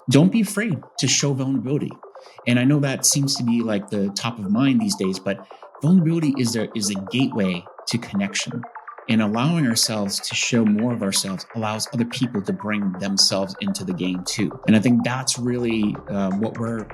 don't be afraid to show vulnerability. And I know that seems to be like the top of mind these days, but vulnerability is a gateway to connection. And allowing ourselves to show more of ourselves allows other people to bring themselves into the game too. And I think that's really what we're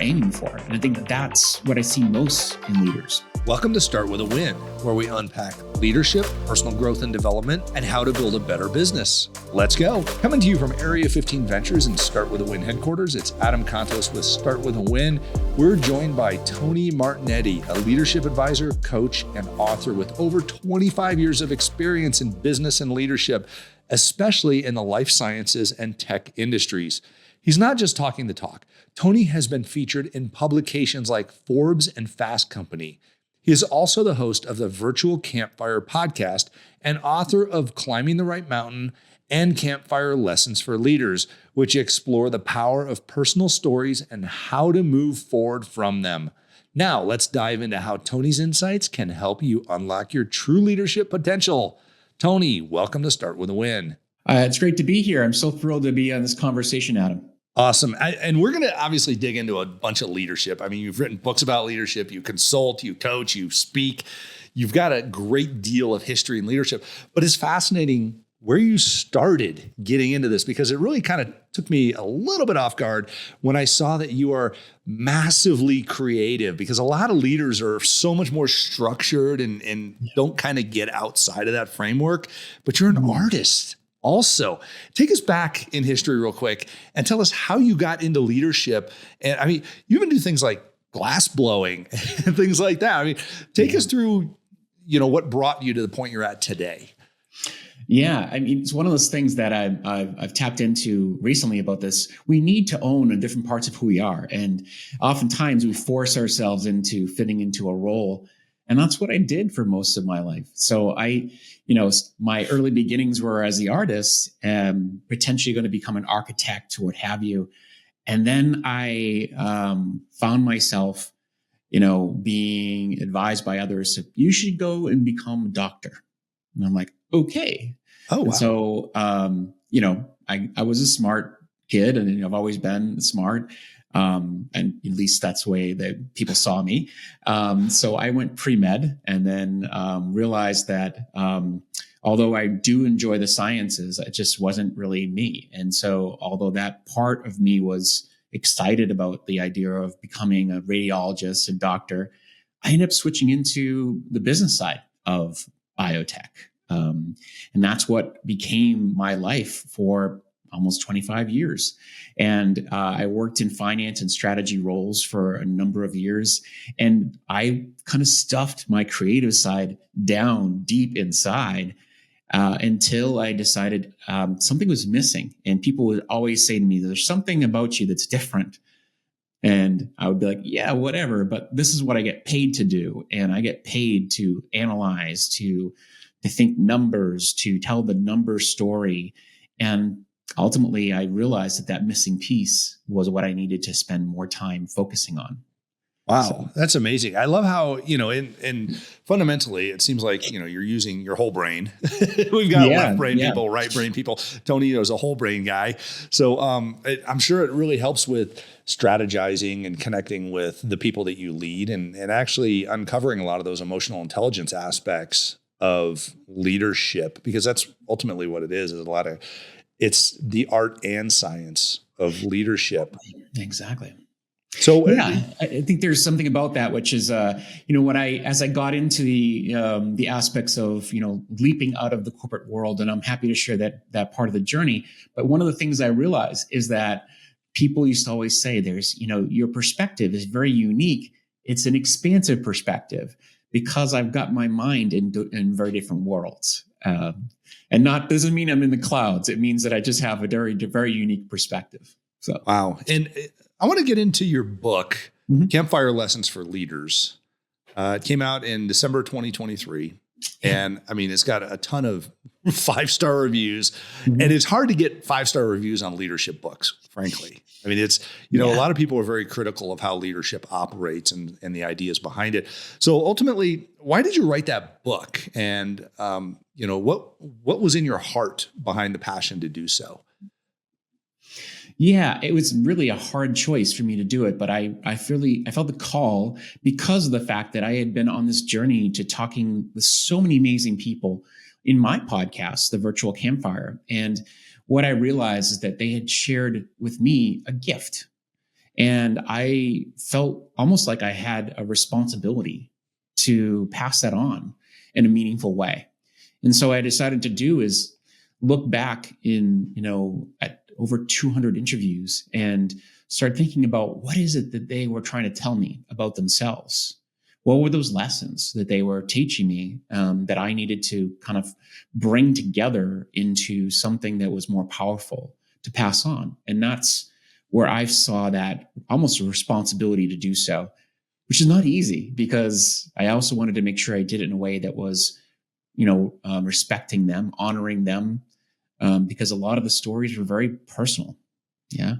aiming for. And I think that's what I see most in leaders. Welcome to Start With a Win, where we unpack leadership, personal growth and development, and how to build a better business. Let's go. Coming to you from Area 15 Ventures and Start With a Win headquarters, it's Adam Contos with Start With a Win. We're joined by Tony Martignetti, a leadership advisor, coach, and author with over 25 years of experience in business and leadership, especially in the life sciences and tech industries. He's not just talking the talk. Tony has been featured in publications like Forbes and Fast Company. He is also the host of the Virtual Campfire podcast and author of Climbing the Right Mountain and Campfire Lessons for Leaders, which explore the power of personal stories and how to move forward from them. Now, let's dive into how Tony's insights can help you unlock your true leadership potential. Tony, welcome to Start With a Win. It's great to be here. I'm so thrilled to be on this conversation, Adam. Awesome. And we're going to obviously dig into a bunch of leadership. I mean, you've written books about leadership, you consult, you coach, you speak. You've got a great deal of history in leadership, but it's fascinating where you started getting into this, because it really kind of took me a little bit off guard when I saw that you are massively creative, because a lot of leaders are so much more structured and don't kind of get outside of that framework, but you're an artist. Also, take us back in history real quick and tell us how you got into leadership. And I mean, you even do things like glass blowing and things like that. I mean, take us through, what brought you to the point you're at today. Yeah, I mean, it's one of those things that I've tapped into recently about this. We need to own different parts of who we are. And oftentimes we force ourselves into fitting into a role. And that's what I did for most of my life. So my early beginnings were as the artist, potentially going to become an architect or what have you. And then I found myself, being advised by others, you should go and become a doctor. And I'm like, okay. Oh, wow. And so, I was a smart kid, and I've always been smart. And at least that's the way that people saw me. So I went pre-med, and then realized that although I do enjoy the sciences, it just wasn't really me. And so although that part of me was excited about the idea of becoming a radiologist and doctor, I ended up switching into the business side of biotech. And that's what became my life for almost 25 years. And I worked in finance and strategy roles for a number of years. And I kind of stuffed my creative side down deep inside until I decided something was missing. And people would always say to me, there's something about you that's different. And I would be like, yeah, whatever. But this is what I get paid to do. And I get paid to analyze, to think numbers, to tell the number story. And ultimately, I realized that missing piece was what I needed to spend more time focusing on. Wow. So, that's amazing. I love how, and fundamentally, it seems like, you're using your whole brain. We've got left brain people, right brain people. Tony is a whole brain guy. So I'm sure it really helps with strategizing and connecting with the people that you lead and actually uncovering a lot of those emotional intelligence aspects of leadership, because that's ultimately what it is it's the art and science of leadership. Exactly. So I think there's something about that, which is, as I got into the aspects of, leaping out of the corporate world, and I'm happy to share that part of the journey. But one of the things I realized is that people used to always say there's, your perspective is very unique. It's an expansive perspective because I've got my mind in very different worlds. And doesn't mean I'm in the clouds. It means that I just have a very, very unique perspective. So, wow. And I want to get into your book, Campfire Lessons for Leaders. It came out in December 2023. And I mean, it's got a ton of 5-star reviews, and it's hard to get 5-star reviews on leadership books, frankly. I mean, it's, a lot of people are very critical of how leadership operates and the ideas behind it. So ultimately, why did you write that book? And, what was in your heart behind the passion to do so? Yeah, it was really a hard choice for me to do it, but I felt the call because of the fact that I had been on this journey to talking with so many amazing people in my podcast, The Virtual Campfire. And what I realized is that they had shared with me a gift. And I felt almost like I had a responsibility to pass that on in a meaningful way. And so what I decided to do is look back at over 200 interviews and start thinking about what is it that they were trying to tell me about themselves? What were those lessons that they were teaching me that I needed to kind of bring together into something that was more powerful to pass on? And that's where I saw that almost a responsibility to do so, which is not easy because I also wanted to make sure I did it in a way that was, respecting them, honoring them, because a lot of the stories were very personal. Yeah,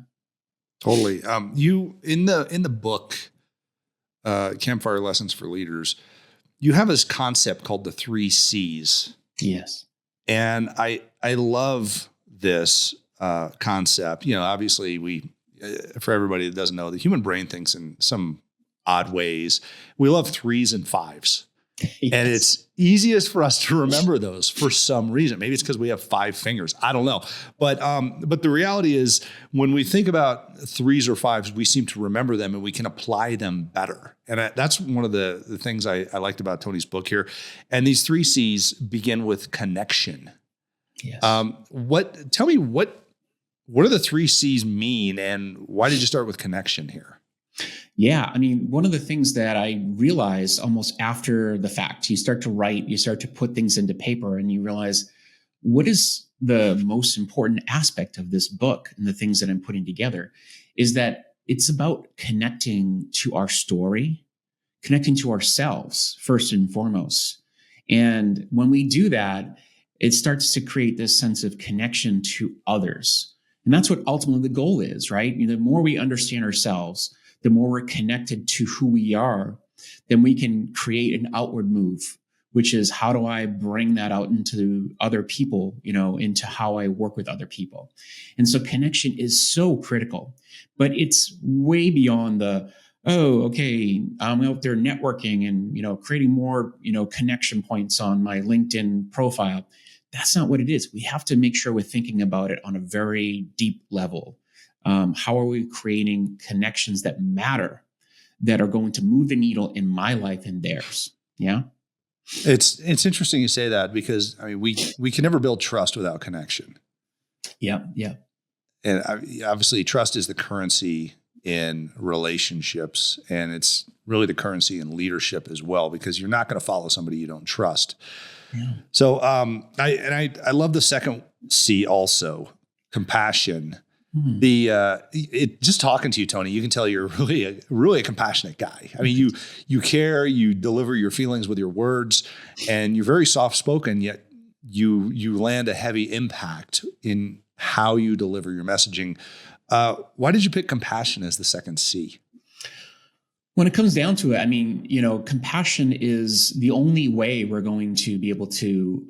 Totally. You in the book, Campfire Lessons for Leaders, you have this concept called the 3 C's. yes, And I love this concept. Obviously for everybody that doesn't know, the human brain thinks in some odd ways. We love 3s and 5s. yes. And it's easiest for us to remember those for some reason. Maybe it's because we have 5 fingers. I don't know. But the reality is when we think about 3s or 5s, we seem to remember them and we can apply them better. And that's one of the things I liked about Tony's book here. And these 3 C's begin with connection. Yes. Tell me what do the 3 C's mean and why did you start with connection here? Yeah. I mean, one of the things that I realized almost after the fact, you start to write, you start to put things into paper and you realize what is the most important aspect of this book and the things that I'm putting together is that it's about connecting to our story, connecting to ourselves first and foremost. And when we do that, it starts to create this sense of connection to others. And that's what ultimately the goal is, right? The more we understand ourselves, the more we're connected to who we are, then we can create an outward move, which is how do I bring that out into other people, into how I work with other people. And so connection is so critical, but it's way beyond I'm out there networking and, creating more, connection points on my LinkedIn profile. That's not what it is. We have to make sure we're thinking about it on a very deep level. How are we creating connections that matter, that are going to move the needle in my life and theirs? Yeah. It's interesting you say that because we can never build trust without connection. Yeah. Yeah. And obviously trust is the currency in relationships and it's really the currency in leadership as well, because you're not going to follow somebody you don't trust. Yeah. So, I love the second C also, compassion. Mm-hmm. Just talking to you, Tony, you can tell you're really a compassionate guy. I mean, you care, you deliver your feelings with your words, and you're very soft spoken. Yet you land a heavy impact in how you deliver your messaging. Why did you pick compassion as the second C? When it comes down to it, I mean, compassion is the only way we're going to be able to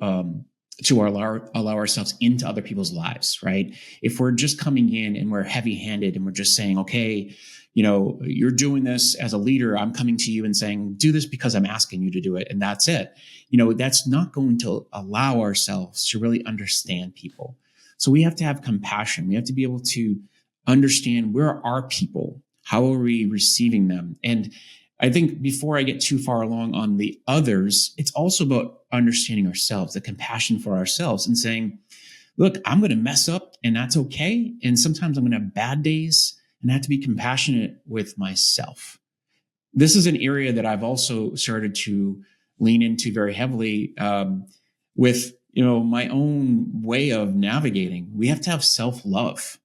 allow ourselves into other people's lives, right? If we're just coming in and we're heavy-handed and we're just saying, okay, you're doing this as a leader, I'm coming to you and saying, do this because I'm asking you to do it, and that's it. That's not going to allow ourselves to really understand people. So we have to have compassion. We have to be able to understand where are people, how are we receiving them? And I think before I get too far along on the others, it's also about understanding ourselves, the compassion for ourselves and saying, look, I'm going to mess up and that's okay. And sometimes I'm going to have bad days and I have to be compassionate with myself. This is an area that I've also started to lean into very heavily with, my own way of navigating. We have to have self-love.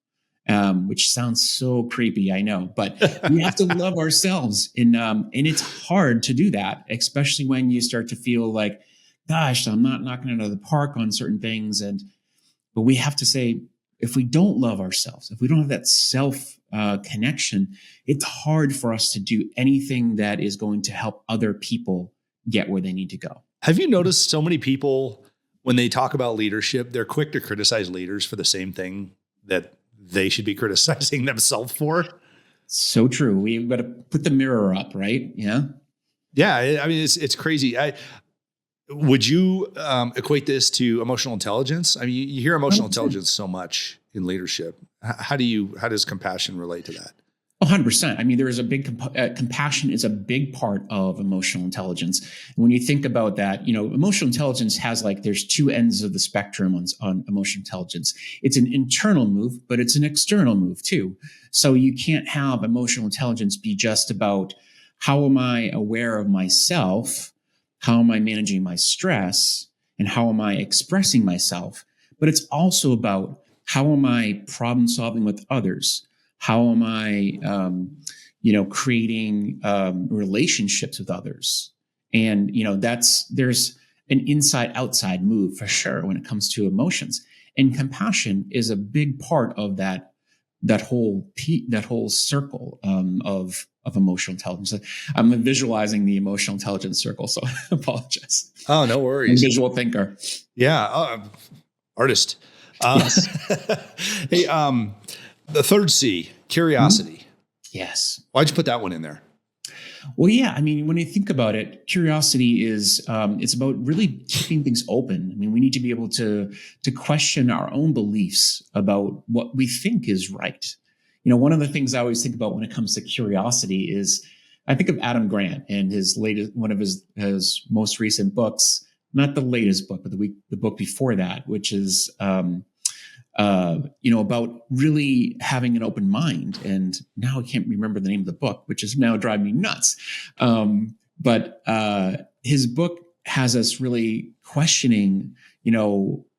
Which sounds so creepy, I know, but we have to love ourselves. And it's hard to do that, especially when you start to feel like, gosh, I'm not knocking it out of the park on certain things. But we have to say, if we don't love ourselves, if we don't have that self connection, it's hard for us to do anything that is going to help other people get where they need to go. Have you noticed so many people, when they talk about leadership, they're quick to criticize leaders for the same thing that they should be criticizing themselves for. So true. We've got to put the mirror up, right? Yeah. Yeah. I mean, it's crazy. Would you equate this to emotional intelligence? I mean, you hear emotional 100%. intelligence so much in leadership. How does compassion relate to that? 100%. I mean, there is a big compassion is a big part of emotional intelligence. And when you think about that, emotional intelligence has there's two ends of the spectrum on emotional intelligence. It's an internal move, but it's an external move too. So you can't have emotional intelligence be just about how am I aware of myself? How am I managing my stress? And how am I expressing myself? But it's also about how am I problem solving with others? How am I, creating relationships with others? And there's an inside-outside move for sure when it comes to emotions. And compassion is a big part of that whole circle of emotional intelligence. I'm visualizing the emotional intelligence circle, so I apologize. Oh, no worries. I'm a visual thinker. Yeah, artist. Yes. Hey, the third C, curiosity. Mm-hmm. Yes. Why'd you put that one in there? Well, yeah. I mean, when you think about it, curiosity is it's about really keeping things open. I mean, we need to be able to question our own beliefs about what we think is right. One of the things I always think about when it comes to curiosity is I think of Adam Grant and one of his most recent books, not the latest book, but the book before that, which is about really having an open mind. And now I can't remember the name of the book, which is now driving me nuts. But his book has us really questioning,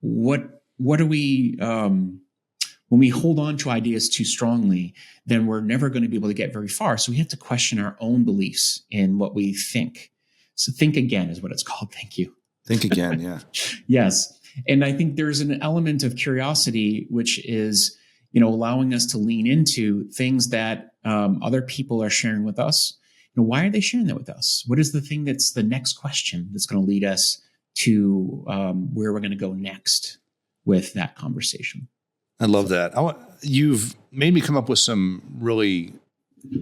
what are we, when we hold on to ideas too strongly, then we're never going to be able to get very far. So we have to question our own beliefs and what we think. So think again is what it's called. Thank you. Think again. Yeah. Yes. And I think there's an element of curiosity, which is, allowing us to lean into things that other people are sharing with us. Why are they sharing that with us? What is the thing that's the next question that's going to lead us to where we're going to go next with that conversation? I love that. You've made me come up with some really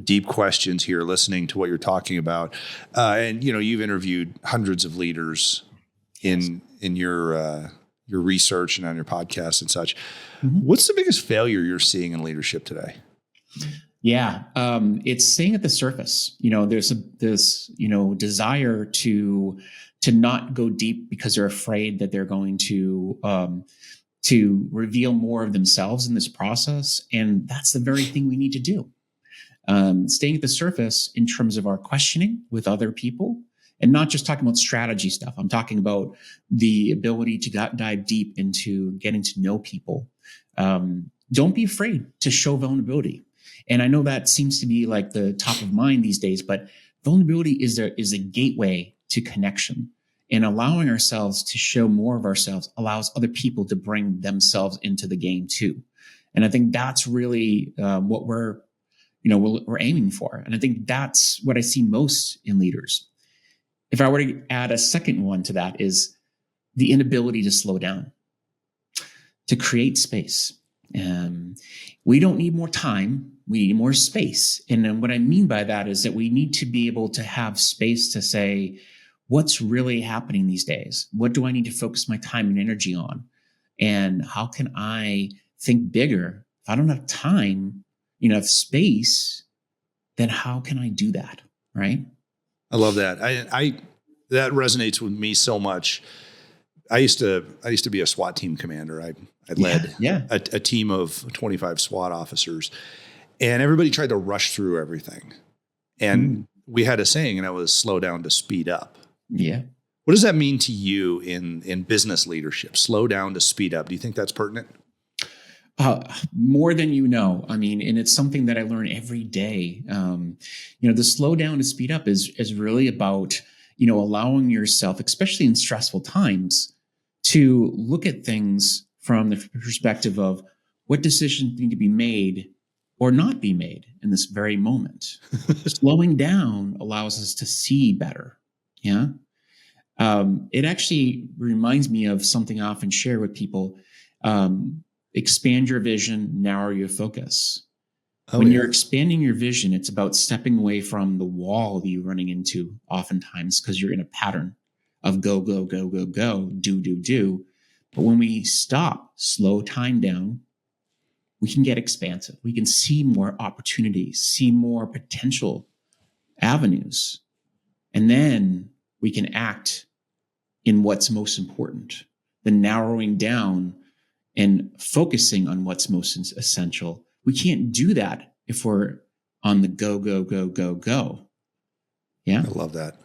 deep questions here, listening to what you're talking about. And you've interviewed hundreds of leaders in your research and on your podcast and such. Mm-hmm. What's the biggest failure you're seeing in leadership today? Yeah, it's staying at the surface. There's this desire to not go deep because they're afraid that they're going to reveal more of themselves in this process, and that's the very thing we need to do. Staying at the surface in terms of our questioning with other people. And not just talking about strategy stuff. I'm talking about the ability to dive deep into getting to know people. Don't be afraid to show vulnerability. And I know that seems to be like the top of mind these days, but vulnerability is a gateway to connection. And allowing ourselves to show more of ourselves allows other people to bring themselves into the game too. And I think that's really what we're aiming for. And I think that's what I see most in leaders. If I were to add a second one to that is the inability to slow down, to create space. We don't need more time. We need more space. And then what I mean by that is that we need to be able to have space to say, what's really happening these days? What do I need to focus my time and energy on? And how can I think bigger? If I don't have time, have space, then how can I do that? Right? I love that. I that resonates with me so much. I used to be a SWAT team commander. I led a team of 25 SWAT officers, and everybody tried to rush through everything. And we had a saying, and that was slow down to speed up. Yeah. What does that mean to you in business leadership? Slow down to speed up. Do you think that's pertinent? More than you know. I mean, and it's something that I learn every day. The slow down to speed up is really about, allowing yourself, especially in stressful times, to look at things from the perspective of what decisions need to be made or not be made in this very moment. Slowing down allows us to see better. Yeah. It actually reminds me of something I often share with people. expand your vision, narrow your focus. Oh, When yeah. you're expanding your vision, it's about stepping away from the wall that you're running into oftentimes because you're in a pattern of go, go, go, go, go, do, do, do. But when we stop, slow time down, we can get expansive. We can see more opportunities, see more potential avenues. And then we can act in what's most important, the narrowing down and focusing on what's most essential. We can't do that if we're on the go, go, go, go, go. Yeah. I love that.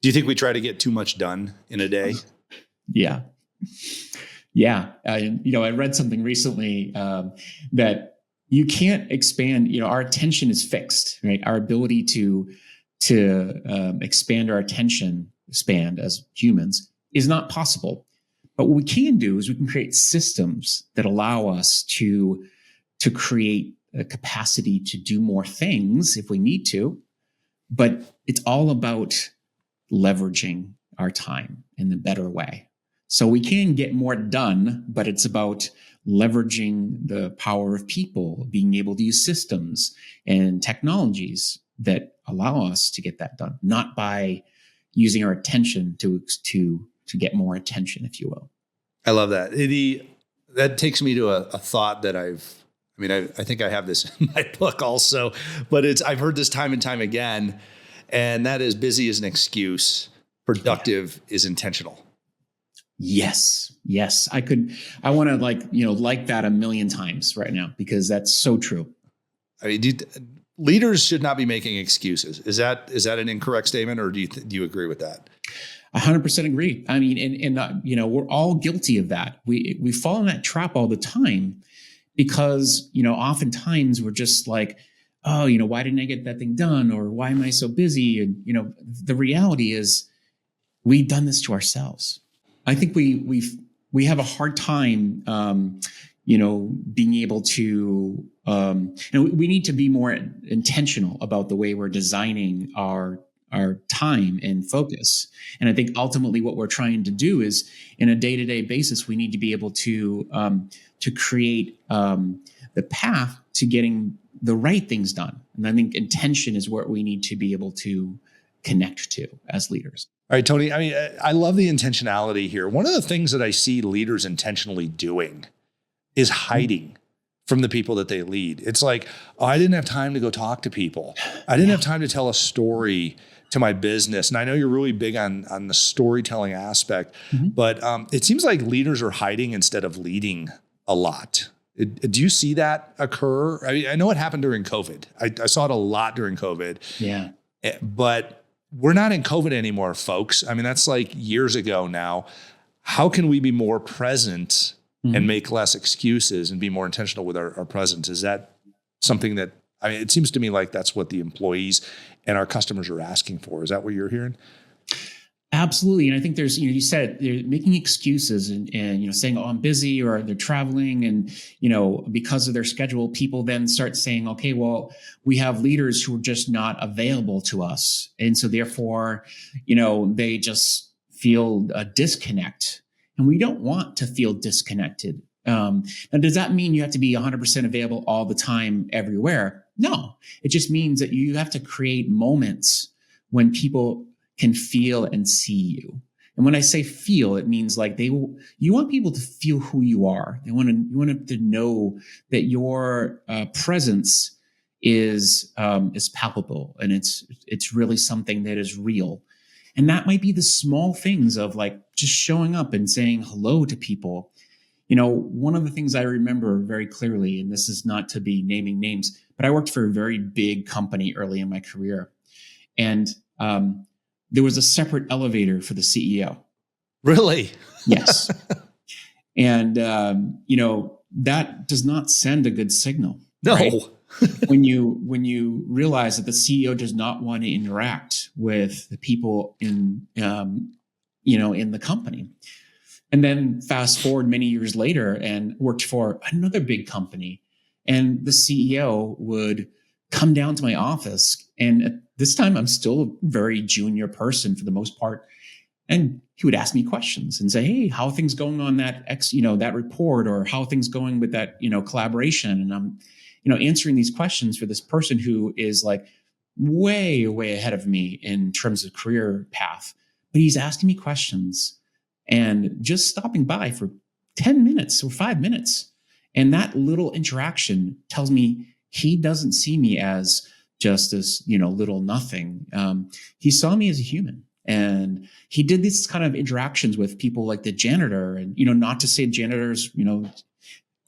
Do you think we try to get too much done in a day? Yeah. Yeah. I read something recently that you can't expand, our attention is fixed, right? Our ability to expand our attention span as humans is not possible. But what we can do is we can create systems that allow us to create a capacity to do more things if we need to. But it's all about leveraging our time in the better way. So we can get more done, but it's about leveraging the power of people, being able to use systems and technologies that allow us to get that done, not by using our attention to get more attention, if you will. I love that. That takes me to a thought that I think I have this in my book also, but I've heard this time and time again, and that is busy is an excuse, productive is intentional. Yes. I want to like that a million times right now, because that's so true. I mean, leaders should not be making excuses. Is that an incorrect statement, or do you agree with that? 100% agree. I mean, and we're all guilty of that. We fall in that trap all the time because, oftentimes we're just like, oh, why didn't I get that thing done? Or why am I so busy? And, the reality is we've done this to ourselves. I think we have a hard time, being able to, we need to be more intentional about the way we're designing our time and focus. And I think ultimately what we're trying to do is, in a day-to-day basis, we need to be able to create the path to getting the right things done. And I think intention is what we need to be able to connect to as leaders. All right, Tony, I love the intentionality here. One of the things that I see leaders intentionally doing is hiding from the people that they lead. It's like, oh, I didn't have time to go talk to people. I didn't have time to tell a story to my business. And I know you're really big on the storytelling aspect, but it seems like leaders are hiding instead of leading a lot. Do you see that occur? I know it happened during COVID. I saw it a lot during COVID. Yeah. But we're not in COVID anymore, folks. I mean, that's like years ago now. How can we be more present and make less excuses and be more intentional with our presence? Is that something that, it seems to me like that's what the employees and our customers are asking for. Is that what you're hearing? Absolutely. And I think there's, you said they're making excuses and saying, oh, I'm busy, or they're traveling. And, because of their schedule, people then start saying, okay, well, we have leaders who are just not available to us. And so therefore, they just feel a disconnect. And we don't want to feel disconnected. Now, does that mean you have to be 100% available all the time everywhere? No, it just means that you have to create moments when people can feel and see you. And when I say feel, it means like you want people to feel who you are. You want to know that your presence is palpable, and it's really something that is real. And that might be the small things of like just showing up and saying hello to people. One of the things I remember very clearly, and this is not to be naming names, but I worked for a very big company early in my career. And there was a separate elevator for the CEO. Really? Yes. And, that does not send a good signal. No. Right? when you realize that the CEO does not want to interact with the people in the company. And then fast forward many years later and worked for another big company. And the CEO would come down to my office. And at this time, I'm still a very junior person for the most part. And he would ask me questions and say, hey, how are things going on that that report, or how are things going with that, collaboration? And I'm, answering these questions for this person who is like way, way ahead of me in terms of career path. But he's asking me questions and just stopping by for 10 minutes or 5 minutes. And that little interaction tells me he doesn't see me as just this, little nothing. He saw me as a human. And he did these kind of interactions with people like the janitor, and, not to say janitors,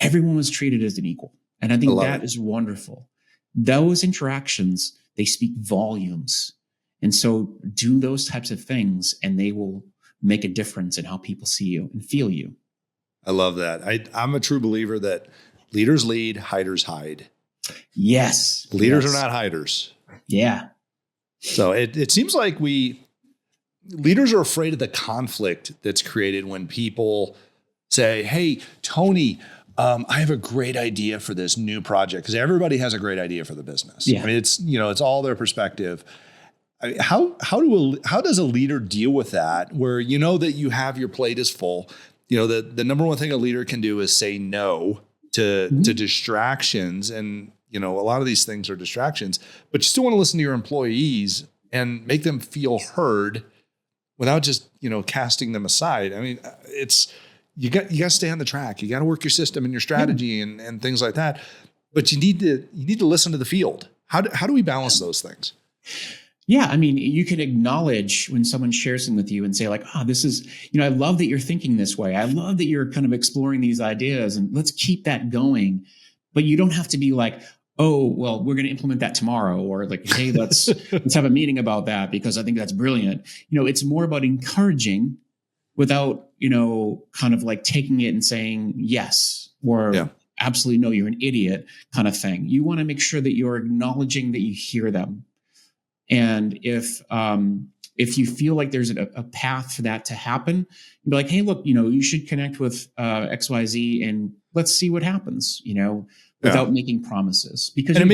everyone was treated as an equal. And I think that is wonderful. Those interactions, they speak volumes. And so do those types of things, and they will make a difference in how people see you and feel you. I love that. I'm a true believer that leaders lead, hiders hide. Yes. Leaders are not hiders. Yeah. So it seems like leaders are afraid of the conflict that's created when people say, hey, Tony, I have a great idea for this new project, because everybody has a great idea for the business. Yeah. I mean, it's all their perspective. How does a leader deal with that, where that you have your plate is full? The number one thing a leader can do is say no to distractions. And, a lot of these things are distractions, but you still want to listen to your employees and make them feel heard without just, casting them aside. I mean, you got to stay on the track. You got to work your system and your strategy and things like that. But you need to listen to the field. How do we balance those things? Yeah. I mean, you can acknowledge when someone shares them with you and say like, this is, I love that you're thinking this way. I love that you're kind of exploring these ideas, and let's keep that going. But you don't have to be like, oh, well, we're going to implement that tomorrow, or like, hey, let's have a meeting about that because I think that's brilliant. It's more about encouraging without, kind of like taking it and saying yes, or absolutely no, you're an idiot kind of thing. You want to make sure that you're acknowledging that you hear them. And if you feel like there's a path for that to happen, you'd be like, hey, look, you should connect with XYZ and let's see what happens, without making promises. Because it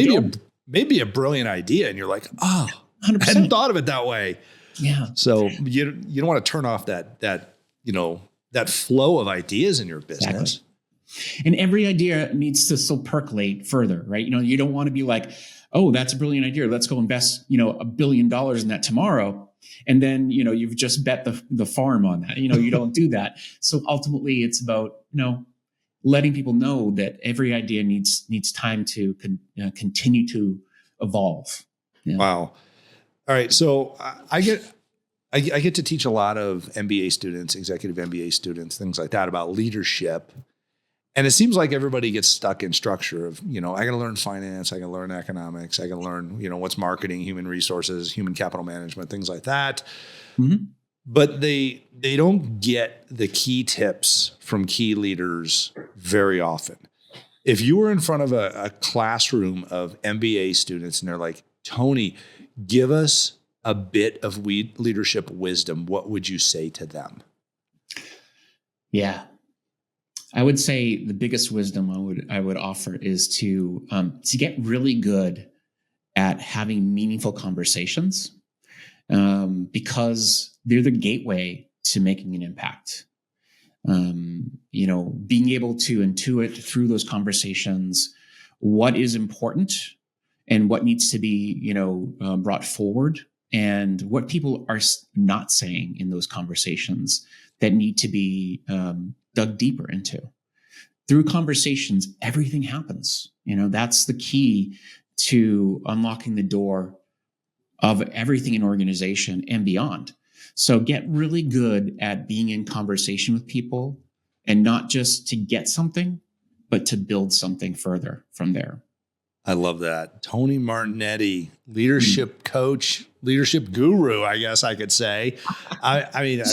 may be a brilliant idea, and you're like, 100%. I hadn't thought of it that way. Yeah. So you don't want to turn off that flow of ideas in your business. Exactly. And every idea needs to still percolate further, right? You don't want to be like, oh, that's a brilliant idea. Let's go invest, $1 billion in that tomorrow. And then, you've just bet the farm on that. You don't do that. So ultimately it's about, letting people know that every idea needs time to continue to evolve. Yeah. Wow. All right. So I get to teach a lot of MBA students, executive MBA students, things like that, about leadership. And it seems like everybody gets stuck in structure of, I got to learn finance, I got to learn economics, I got to learn, what's marketing, human resources, human capital management, things like that. Mm-hmm. But they don't get the key tips from key leaders very often. If you were in front of a classroom of MBA students and they're like, Tony, give us a bit of leadership wisdom, what would you say to them? Yeah. I would say the biggest wisdom I would offer is to get really good at having meaningful conversations, because they're the gateway to making an impact. Being able to intuit through those conversations what is important and what needs to be, brought forward, and what people are not saying in those conversations that need to be dug deeper into. Through conversations, everything happens. That's the key to unlocking the door of everything in organization and beyond. So get really good at being in conversation with people, and not just to get something, but to build something further from there. I love that. Tony Martignetti, leadership coach, leadership guru, I guess I could say. I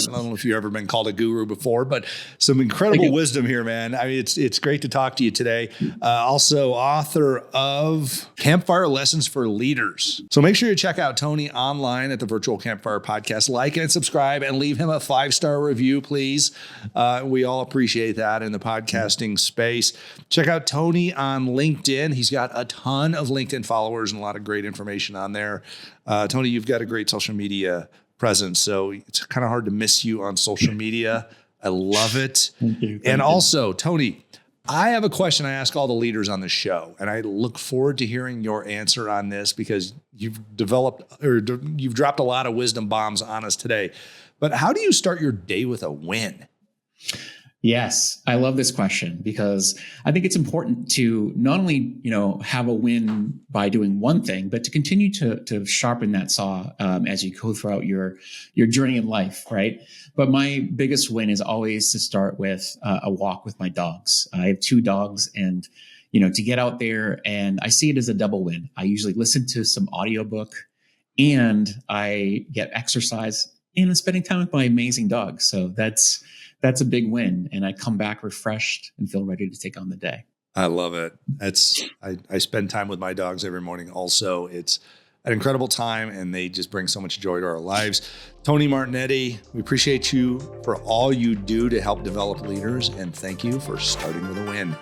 don't know if you've ever been called a guru before, but some incredible wisdom here, man. I mean, it's great to talk to you today. Also author of Campfire Lessons for Leaders. So make sure you check out Tony online at the Virtual Campfire Podcast. Like and subscribe and leave him a 5-star review, please. We all appreciate that in the podcasting space. Check out Tony on LinkedIn. He's got a ton of LinkedIn followers and a lot of great information on there. Tony, you've got a great social media presence. So it's kind of hard to miss you on social media. I love it. Thank you. And also, Tony, I have a question I ask all the leaders on the show, and I look forward to hearing your answer on this because you've dropped a lot of wisdom bombs on us today. But how do you start your day with a win? Yes, I love this question because I think it's important to not only, have a win by doing one thing, but to continue to sharpen that saw as you go throughout your journey in life, right? But my biggest win is always to start with a walk with my dogs. I have 2 dogs, and to get out there, and I see it as a double win. I usually listen to some audiobook, and I get exercise, and I'm spending time with my amazing dogs. So that's a big win. And I come back refreshed and feel ready to take on the day. I love it. I spend time with my dogs every morning. Also, it's an incredible time, and they just bring so much joy to our lives. Tony Martignetti, we appreciate you for all you do to help develop leaders, and thank you for starting with a win.